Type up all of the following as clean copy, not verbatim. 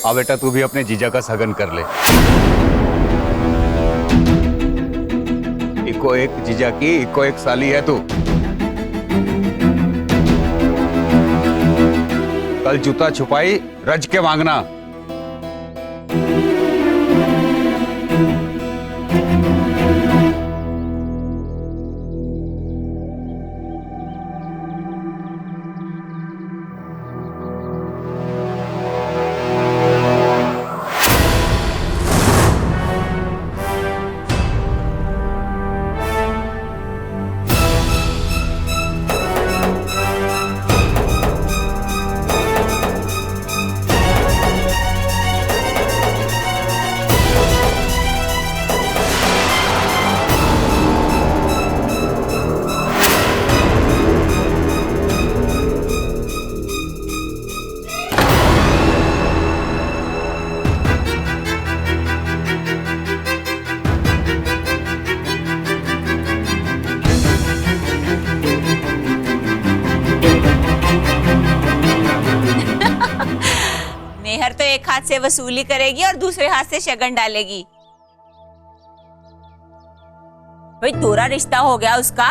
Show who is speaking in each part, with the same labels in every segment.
Speaker 1: आ बेटा तू भी अपने जीजा का सगन कर ले। इको एक जीजा की, इको एक साली है तू। कल जूता छुपाई रज के मांगना।
Speaker 2: मेहर तो एक हाथ से वसूली करेगी और दूसरे हाथ से शगन डालेगी। भाई तोरा रिश्ता हो गया उसका।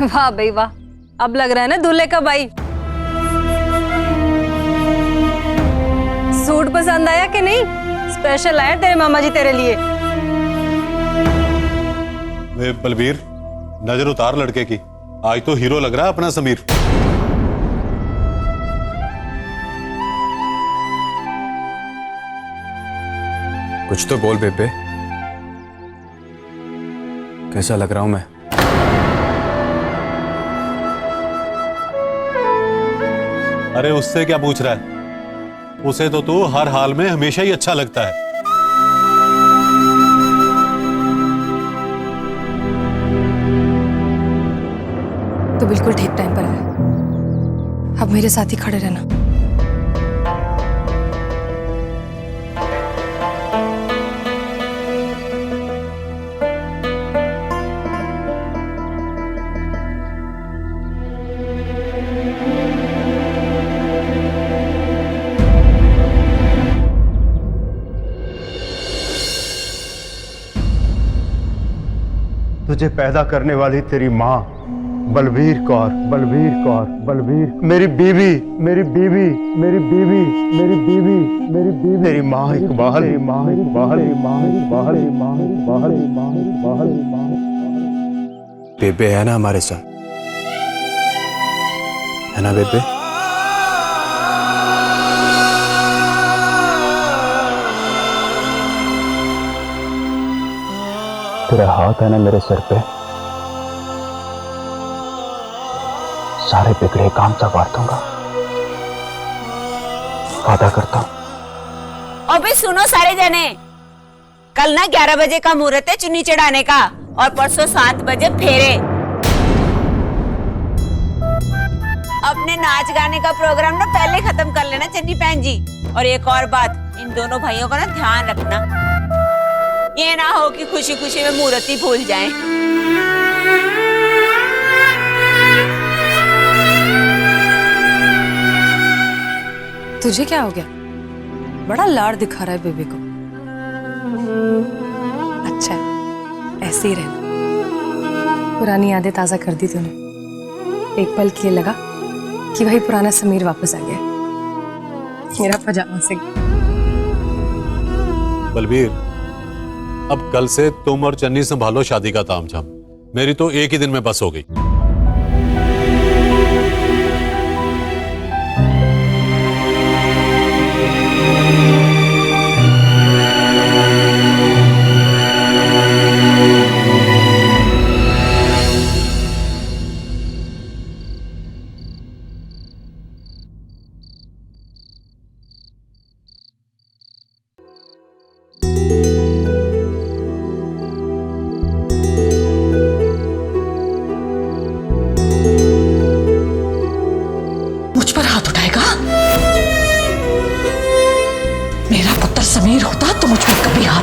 Speaker 3: वाह भाई वाह, अब लग रहा है ना दूल्हे का भाई। सूट पसंद आया कि नहीं? स्पेशल आया तेरे मामा जी तेरे लिए।
Speaker 4: वे बलबीर, नजर उतार लड़के की, आज तो हीरो लग रहा है अपना समीर।
Speaker 5: कुछ तो बोल बेबे, कैसा लग रहा हूं मैं?
Speaker 4: अरे उससे क्या पूछ रहा है? उसे तो तू हर हाल में हमेशा ही अच्छा लगता है।
Speaker 3: तो बिल्कुल ठीक टाइम पर आया। अब मेरे साथ ही खड़े रहना।
Speaker 6: तुझे पैदा करने वाली तेरी माँ बलबीर कौर, बलबीर कौर, बलबीर मेरी बीवी, मेरी बीवी, मेरी बीवी, मेरी बीवी, मेरी बीवी, तेरी माँ इकबाल, तेरी माँ इकबाल, तेरी माँ इकबाल, तेरी माँ इकबाल, तेरी माँ इकबाल, तेरी माँ इकबाल।
Speaker 5: बेबे है ना हमारे साथ, है ना बेबे?
Speaker 6: तेरा हाथ है ना मेरे सर पे, सारे बिगड़े काम संवार दूंगा, वादा करता हूं।
Speaker 2: अबे सुनो सारे जने, कल ना 11 बजे का मुहूर्त है चुन्नी चढ़ाने का और परसों 7 बजे फेरे। अपने नाच गाने का प्रोग्राम ना पहले खत्म कर लेना चन्नी बहन जी। और एक और बात, इन दोनों भाइयों का ना ध्यान रखना, ये ना हो कि खुशी खुशी में मुहूर्त ही भूल जाएं।
Speaker 3: तुझे क्या हो गया? बड़ा लाड़ दिखा रहा है बेबी को। अच्छा है, ऐसे ही रहना। पुरानी यादें ताजा कर दी तूने। एक पल के लिए लगा कि भाई पुराना समीर वापस आ गया। मेरा पजामा से।
Speaker 4: बलबीर, अब कल से तुम और चन्नी संभालो शादी का तामझाम। मेरी तो एक ही दिन में बस हो गई।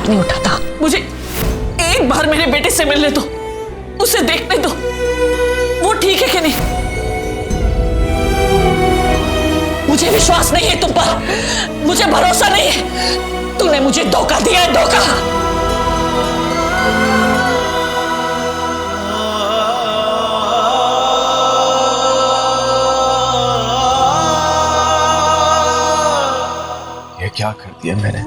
Speaker 7: नहीं उठाता। मुझे एक बार मेरे बेटे से मिलने दो, उसे देखने दो, वो ठीक है कि नहीं। मुझे विश्वास नहीं है तुम पर, मुझे भरोसा नहीं है। तूने मुझे धोखा दिया है, धोखा।
Speaker 5: ये क्या कर दिया मैंने?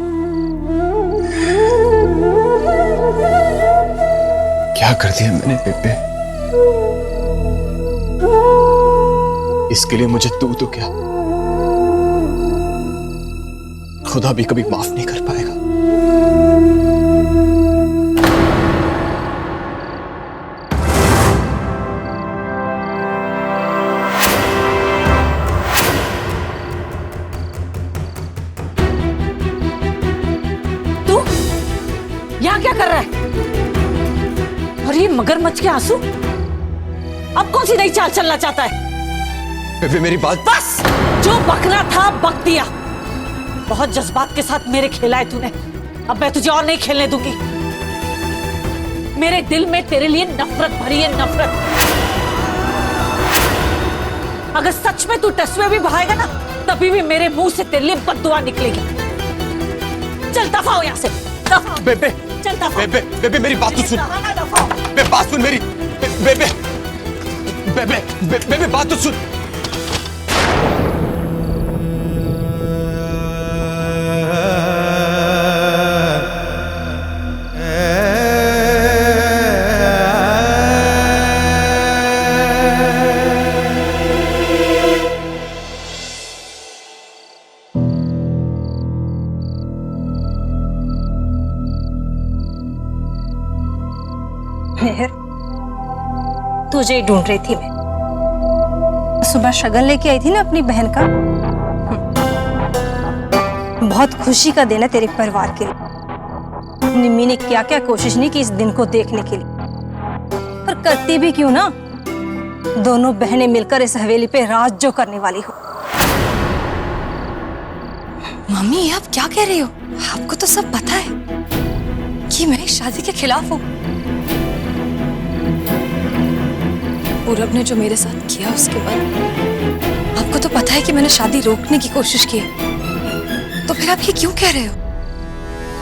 Speaker 5: क्या कर दिया मैंने बेबे? इसके लिए मुझे तू तो क्या, खुदा भी कभी माफ नहीं कर पाएगा।
Speaker 7: तू यहाँ क्या कर रहा है? और ये मगरमच्छ के आंसू? अब कौन सी नई चाल चलना चाहता है?
Speaker 5: बेबे मेरी बात।
Speaker 7: बस, जो बकना था बक दिया। बहुत जज्बात के साथ मेरे खेला है तूने, अब मैं तुझे और नहीं खेलने दूंगी। मेरे दिल में तेरे लिए नफरत भरी है, नफरत। अगर सच में तू टेस्वे भी बहाएगा ना, तभी भी मेरे मुंह से तेरे लिए बद्दुआ निकलेगी। चल दफा हो यहाँ से, दफा।
Speaker 5: बेबे
Speaker 7: चल दफा।
Speaker 5: बेबे बेबे मेरी बात तो सुन।
Speaker 7: दफा।
Speaker 5: बेबे बात सुन मेरी। बेबे बेबे बेबे बात तो सुन।
Speaker 8: मेहर, तुझे ही ढूंढ रही थी मैं। सुबह शगन लेके आई थी ना अपनी बहन का। बहुत खुशी का दिन है तेरे परिवार के लिए। निम्मी ने क्या क्या कोशिश नहीं की इस दिन को देखने के लिए, पर करती भी क्यों ना। दोनों बहनें मिलकर इस हवेली पे राज जो करने वाली हो।
Speaker 3: मम्मी आप क्या कह रही हो? आपको तो सब पता है कि मैं इस शादी के खिलाफ हूँ। पूरब ने जो मेरे साथ किया उसके बाद आपको तो पता है कि मैंने शादी रोकने की कोशिश की है, तो फिर आप ये क्यों कह रहे हो?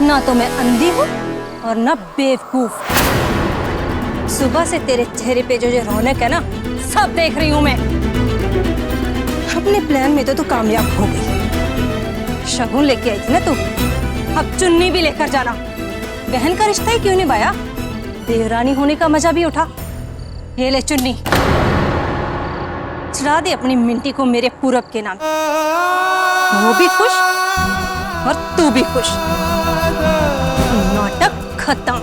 Speaker 8: ना तो मैं अंधी हूँ और ना बेवकूफ। सुबह से तेरे चेहरे पे जो रौनक है ना, सब देख रही हूँ मैं। अपने प्लान में तो तू कामयाब हो गई। शगुन लेके आई थी ना तू, अब चुन्नी भी लेकर जाना। बहन का रिश्ता ही क्यों निभाया? देवरानी होने का मजा भी उठा। ये ले चुन्नी, चढ़ा दे अपनी मिंटी को मेरे पूरब के नाम। वो भी खुश और तू भी खुश। नाटक खत्म।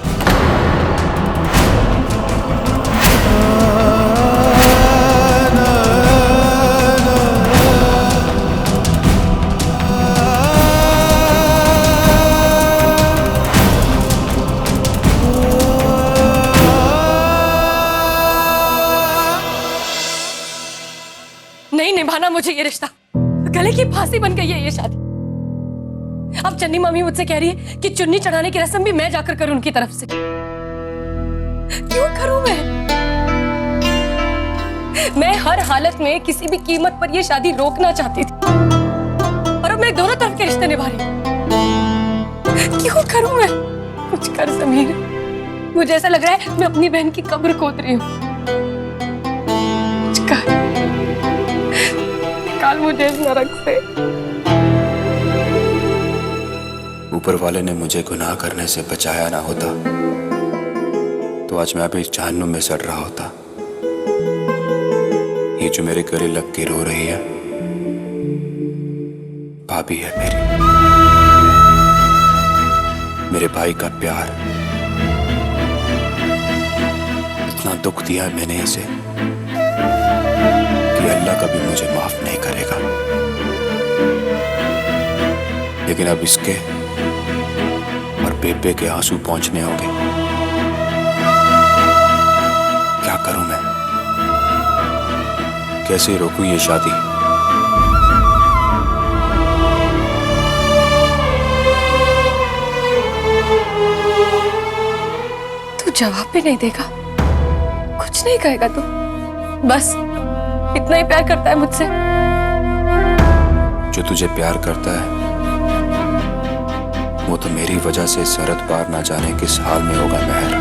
Speaker 3: नहीं निभाना मुझे ये रिश्ता। गले की फांसी बन गई है ये शादी। अब चन्नी मम्मी मुझसे कह रही है कि चुन्नी चढ़ाने की रस्म भी मैं जाकर करूं उनकी तरफ से। क्यों करूं मैं हर हालत में किसी भी कीमत पर ये शादी रोकना चाहती थी, और अब मैं दोनों तरफ के रिश्ते निभा रही हूं। क्यों करूं मैं? कुछ कर समीर, मुझे ऐसा लग रहा है मैं अपनी बहन की कब्र खोद रही हूं। कुछ कर, निकाल मुझे इस नरक से।
Speaker 5: ऊपर वाले ने मुझे गुनाह करने से बचाया ना होता तो आज मैं अभी जहन्नुम में सड़ रहा होता। ये जो मेरे गले लग के रो रही है, भाभी है मेरी। मेरे भाई का प्यार, इतना दुख दिया मैंने इसे कि अल्लाह कभी मुझे माफ नहीं करेगा। लेकिन अब इसके और बेबे के आंसू पहुंचने होंगे। क्या करूं मैं? कैसे रोकूं ये शादी?
Speaker 3: जवाब भी नहीं देगा, कुछ नहीं कहेगा तू? बस इतना ही प्यार करता है मुझसे?
Speaker 5: जो तुझे प्यार करता है वो तो मेरी वजह से सरहद पार ना जाने किस हाल में होगा महर।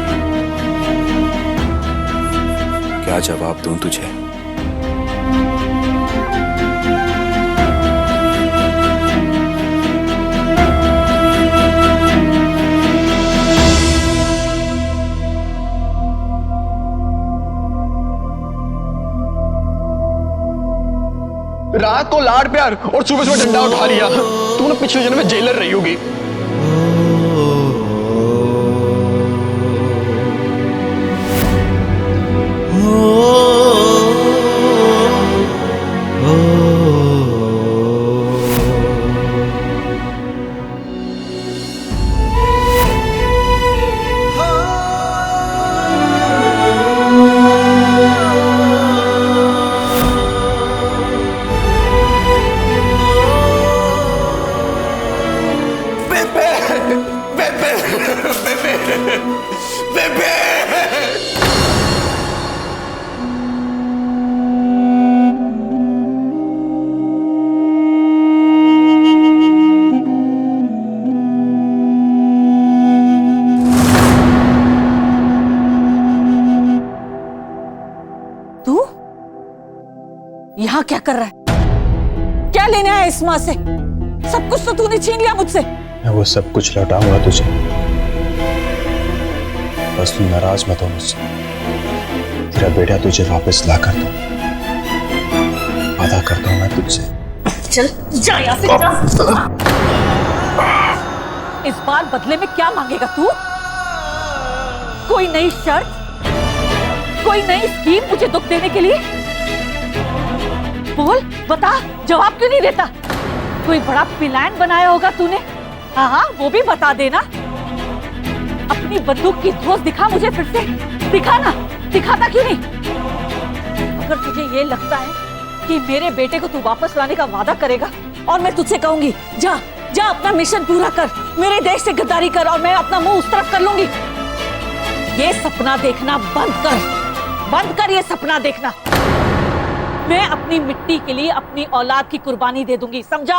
Speaker 5: क्या जवाब दूं तुझे?
Speaker 9: रात को लाड प्यार और सुबह सुबह डंडा उठा लिया। तू ना पिछले जन्म में जेलर रही होगी।
Speaker 7: यहाँ क्या कर रहा है? क्या लेने आया इस माँ से? सब कुछ तो तूने छीन लिया मुझसे।
Speaker 5: मैं वो सब कुछ लौटाऊंगा तुझे, बस तू नाराज मत हो मुझसे। तेरा बेटा तुझे वापस ला कर दूं, वादा करता हूं मैं तुझसे।
Speaker 7: चल जा यहाँ से, जा। इस बार बदले में क्या मांगेगा तू? कोई नई शर्त, कोई नई स्कीम मुझे दुख देने के लिए? बोल, बता, जवाब क्यों नहीं देता? कोई बड़ा प्लान बनाया होगा तूने? हाँ, वो भी बता देना। अपनी बंदूक की धौंस दिखा मुझे फिर से, दिखा ना, दिखाता क्यों नहीं? अगर तुझे ये लगता है कि मेरे बेटे को तू वापस लाने का वादा करेगा और मैं तुझसे कहूंगी जा जा अपना मिशन पूरा कर, मेरे देश से गद्दारी कर और मैं अपना मुंह उस तरफ कर लूंगी, ये सपना देखना बंद कर ये सपना देखना। मैं अपनी मिट्टी के लिए अपनी औलाद की कुर्बानी दे दूंगी, समझा?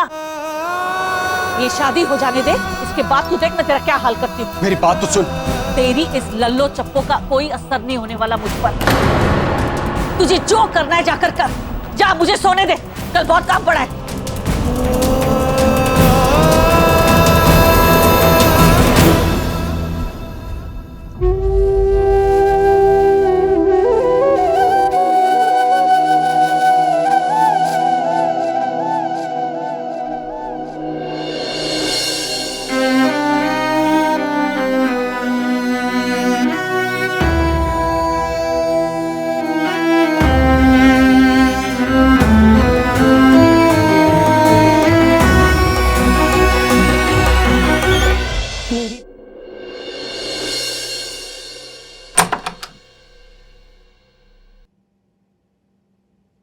Speaker 7: ये शादी हो जाने दे, इसके बाद तू देख मैं तेरा क्या हाल करती हूँ।
Speaker 9: मेरी बात तो सुन।
Speaker 7: तेरी इस लल्लो चप्पो का कोई असर नहीं होने वाला मुझ पर। तुझे जो करना है जाकर कर, जा, मुझे सोने दे, कल बहुत काम पड़ा है।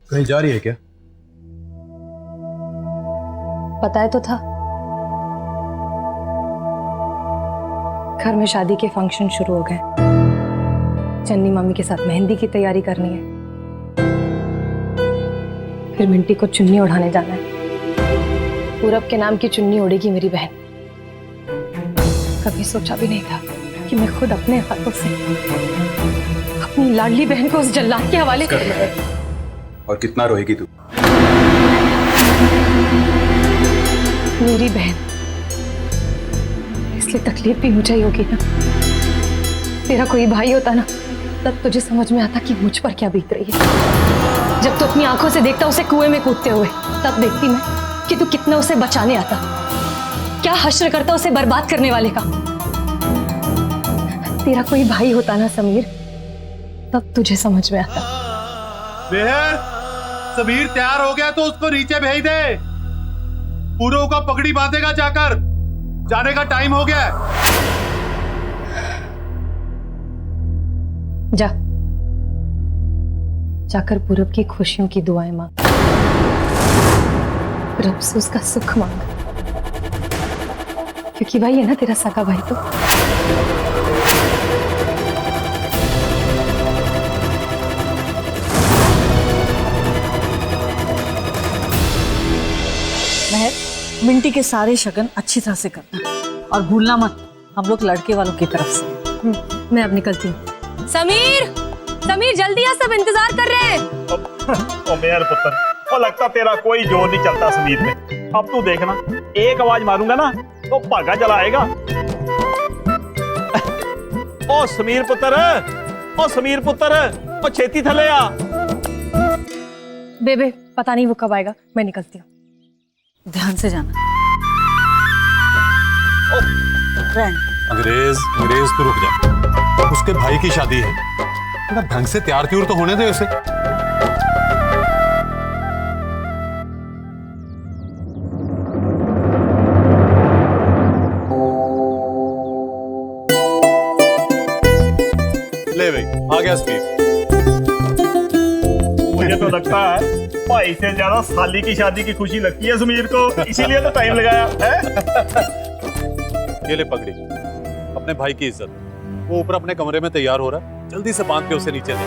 Speaker 6: कहीं जा रही है क्या?
Speaker 3: पता है तो था। घर में शादी के फंक्शन शुरू हो गए। चन्नी मामी के साथ मेहंदी की तैयारी करनी है, फिर मिंटी को चुन्नी ओढ़ाने जाना है। पूरब के नाम की चुन्नी ओढ़ेगी मेरी बहन। कभी सोचा भी नहीं था कि मैं खुद अपने हाथों से अपनी लाडली बहन को उस जल्लाद के हवाले कर।
Speaker 5: और कितना रोएगी तू?
Speaker 3: मेरी बहन, इसलिए तकलीफ भी मुझे ही होगी ना। तेरा कोई भाई होता ना, तब तुझे समझ में आता कि मुझ पर क्या बीत रही है। जब तू अपनी आंखों से देखता उसे कुएं में कूदते हुए, तब देखती मैं कि तू कितना उसे बचाने आता, क्या हश्र करता उसे बर्बाद करने वाले का। तेरा कोई भाई होता ना समीर, तब तुझे समझ में आता।
Speaker 4: बेहर, समीर तैयार हो गया तो उसको नीचे भेज दे। पूरों का पगड़ी बांधेगा जाकर, जाने का टाइम हो गया।
Speaker 3: जा, जाकर पूरब की खुशियों की दुआएं मांग, रब से उसका सुख मांग, क्योंकि भाई है ना तेरा सगा भाई तो।
Speaker 7: मिंटी के सारे शगन अच्छी तरह से करना और भूलना मत, हम लोग लड़के वालों की तरफ से।
Speaker 3: मैं अब निकलती हूँ। समीर, समीर जल्दी आ, सब इंतजार कर रहे हैं।
Speaker 10: ओ मेरे पुत्र, वो लगता तेरा कोई जोर नहीं चलता समीर में। अब तू देखना, एक आवाज मारूंगा ना तो भागा चला आएगा। ओ समीर पुत्र, ओ समीर पुत्र, ओ छेती थले आ।
Speaker 3: बेबे पता नहीं वो कब आएगा, मैं निकलती हूँ।
Speaker 7: ध्यान से जाना। ओ फ्रेंड,
Speaker 4: अंग्रेज तो रुक जा, उसके भाई की शादी है, थोड़ा ढंग से तैयार त्यूर तो होने दे उसे। ले भाई, आ गया स्पीड।
Speaker 10: मुझे तो लगता है भाई से ज्यादा साली की शादी की खुशी लगती है समीर को, इसीलिए तो टाइम लगाया है।
Speaker 4: ये ले पगड़ी, अपने भाई की इज्जत। वो ऊपर अपने कमरे में तैयार हो रहा है, जल्दी से बांध के उसे नीचे दे।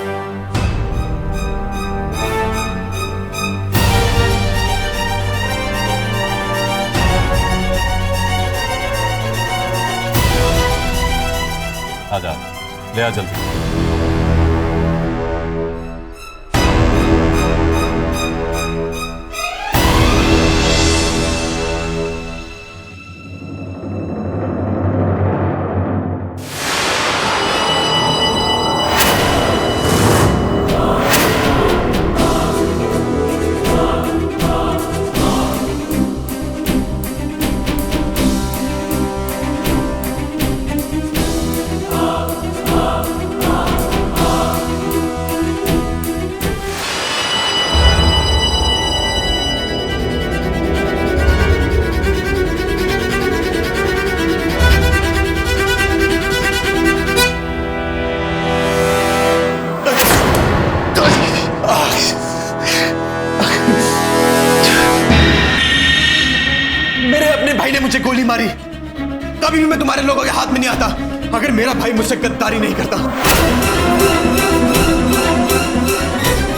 Speaker 4: आजा, ले आ जल्दी।
Speaker 9: मुझे गोली मारी, कभी भी मैं तुम्हारे लोगों के हाथ में नहीं आता अगर मेरा भाई मुझसे गद्दारी नहीं करता।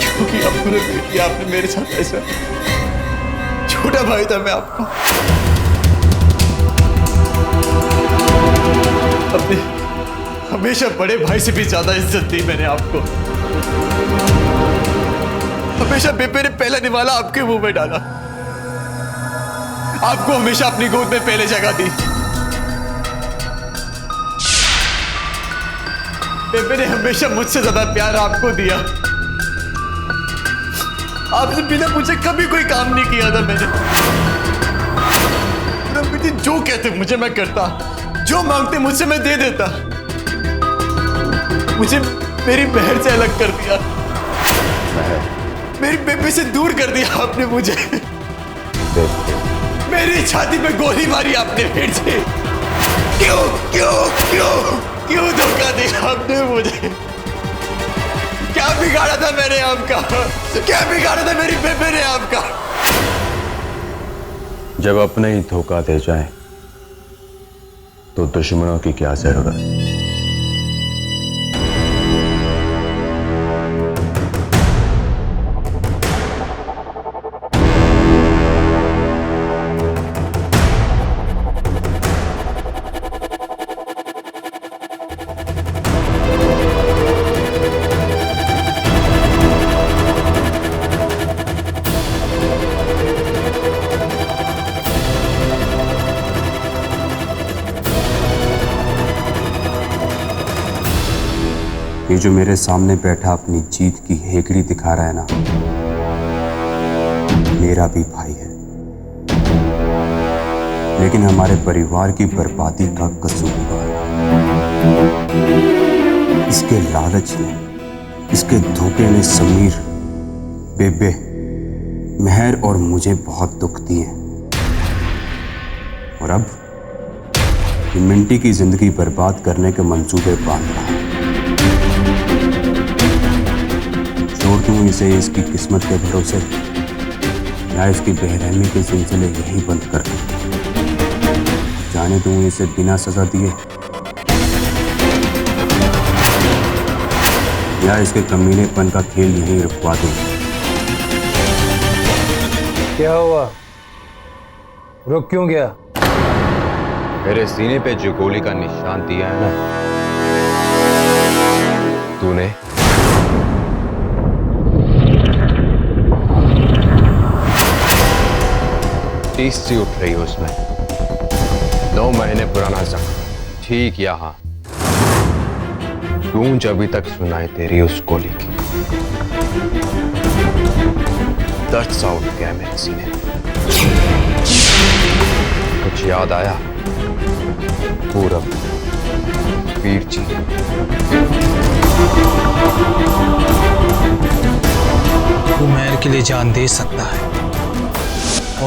Speaker 9: क्योंकि आपने किया, आपने मेरे साथ ऐसा, छोटा भाई था मैं आपको। अपने हमेशा बड़े भाई से भी ज्यादा इज्जत दी मैंने आपको। हमेशा बेबे ने पहला निवाला आपके मुंह में डाला, आपको हमेशा अपनी गोद में पहले जगह दी। बेबे ने हमेशा मुझसे ज्यादा प्यार आपको दिया। आपसे बिना पूछे कभी कोई काम नहीं किया था मैंने। बेटी जो कहते मुझे मैं करता, जो मांगते मुझसे मैं दे देता। मुझे मेरी बहन से अलग कर दिया, मेरी बेबे से दूर कर दिया आपने मुझे। मेरी छाती पे गोली मारी आपने फिर से। क्यों क्यों क्यों क्यों धोखा दिया आपने मुझे? क्या बिगाड़ा था मैंने आपका? क्या बिगाड़ा था मेरी बेबे ने आपका?
Speaker 5: जब अपने ही धोखा दे जाए तो दुश्मनों की क्या जरूरत? ये जो मेरे सामने बैठा अपनी जीत की हेकड़ी दिखा रहा है ना, मेरा भी भाई है, लेकिन हमारे परिवार की बर्बादी का कसूरवार। इसके लालच ने, इसके धोखे ने समीर, बेबे, मेहर और मुझे बहुत दुख दिए। और अब ये मिंटी की जिंदगी बर्बाद करने के मंसूबे बांध रहा है। छोड़ दूं इसे इसकी किस्मत के भरोसे, या इसकी बेरहमी के सिलसिले यही बंद कर दूं? जाने दूं इसे बिना सजा दिए, या इसके कमीनेपन का खेल यहीं रुकवा दूं?
Speaker 6: क्या हुआ?
Speaker 11: रुक क्यों गया?
Speaker 5: मेरे सीने पे जो गोली का निशान दिया है ना तूने, तीस सी उठ रही है उसमें। 9 महीने पुराना जख्म, ठीक यहाँ गूंज अभी तक सुनाई दे रही उस गोली की। दर्द सा उठ गया मेरे सीने में। कुछ याद आया? पूरब, वीर जी।
Speaker 11: तू मेहर के लिए जान दे सकता है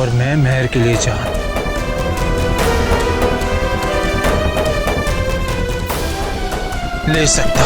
Speaker 11: और मैं मेहर के लिए जान ले सकता।